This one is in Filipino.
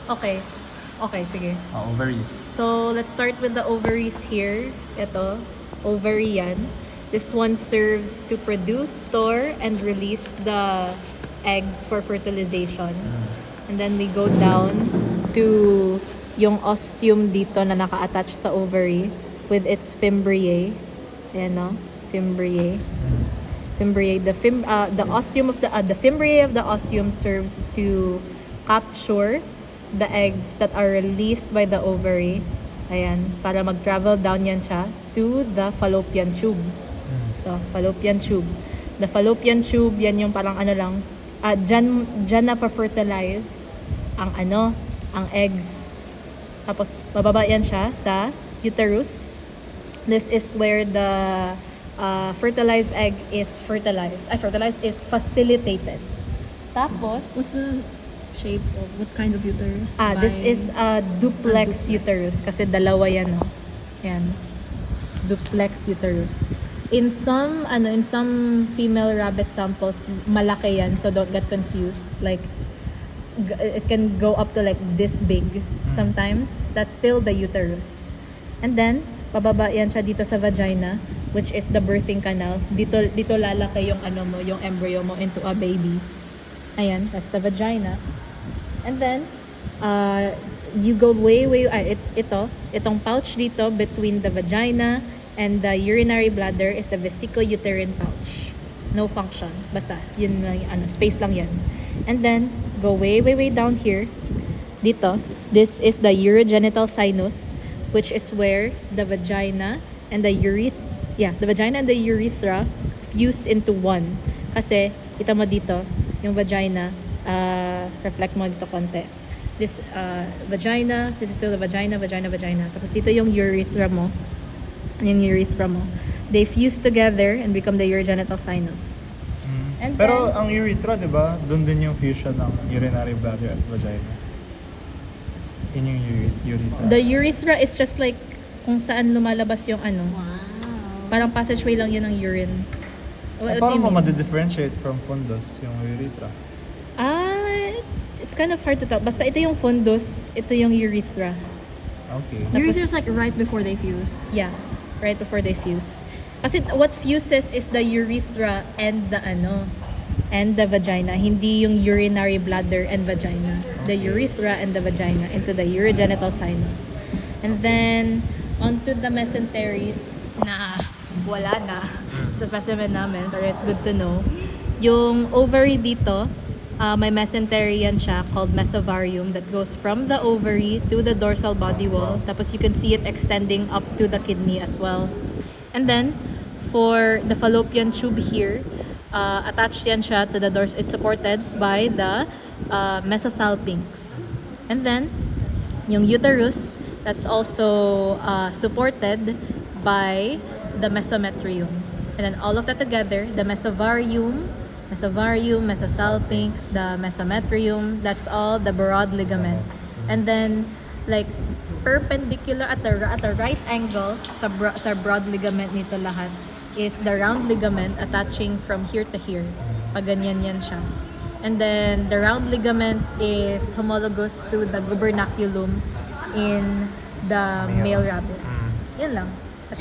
Okay. Okay, sige. Ovaries. So, let's start with the ovaries here. Ito, ovary yan. This one serves to produce, store, and release the eggs for fertilization. And then we go down to yung ostium dito na naka-attach sa ovary with its fimbriae. Ayan, no? Fimbriae. Fimbriae. The ostium of the fimbriae of the ostium serves to capture the eggs that are released by the ovary. Ayan, para mag-travel down yan siya to the fallopian tube. The fallopian tube. The fallopian tube, yan yung parang ano lang, dyan na pa-fertilize ang eggs. Tapos, bababa yan siya sa uterus. This is where the fertilized egg is fertilized. Fertilized is facilitated. Tapos, What's the shape of what kind of uterus? this is a duplex uterus kasi dalawa yan, no? Yan. Duplex uterus. In some female rabbit samples, malaki yan, so don't get confused. Like it can go up to like this big sometimes. That's still the uterus. And then bababa yan siya dito sa vagina, which is the birthing canal. Dito lalaki yung yung embryo mo into a baby. Ayan, that's the vagina. And then, you go itong pouch dito between the vagina and the urinary bladder is the vesico-uterine pouch. No function. Basta, yun lang, space lang yan. And then, go way down here. Dito, this is the urogenital sinus, which is where the vagina and the urethra fuse into one. Kasi, kita mo dito, yung vagina, reflect mo dito konti. This vagina, this is still the vagina. Tapos dito yung urethra mo. They fuse together and become the urogenital sinus. And Pero ang urethra, di ba? Doon din yung fusion ng urinary bladder at vagina. Yun yung urethra. The urethra is just like kung saan lumalabas yung Wow. parang passageway lang yun ng urine. What do Paano you mo mean? ma-differentiate from fundus yung urethra? It's kind of hard to tell. Basta ito yung fundus, ito yung urethra. Okay. Urethra is like right before they fuse. Yeah, right before they fuse. Kasi what fuses is the urethra and the vagina, hindi yung urinary bladder and vagina. The urethra and the vagina into the urogenital sinus. And then onto the mesenteries na wala na sa specimen namin, pero it's good to know. Yung ovary dito, may mesentery yan siya called mesovarium that goes from the ovary to the dorsal body wall. Tapos you can see it extending up to the kidney as well. And then, for the fallopian tube here, attached yan siya to the dorsal. It's supported by the mesosalpinx. And then, yung uterus, that's also supported by the mesometrium. And then all of that together, the mesovarium, mesosalpinx, the mesometrium, that's all the broad ligament. And then, like, perpendicular at a right angle sa broad ligament nito lahat is the round ligament attaching from here to here. Pag ganyan yan siya. And then, the round ligament is homologous to the gubernaculum in the male rabbit. Yun lang.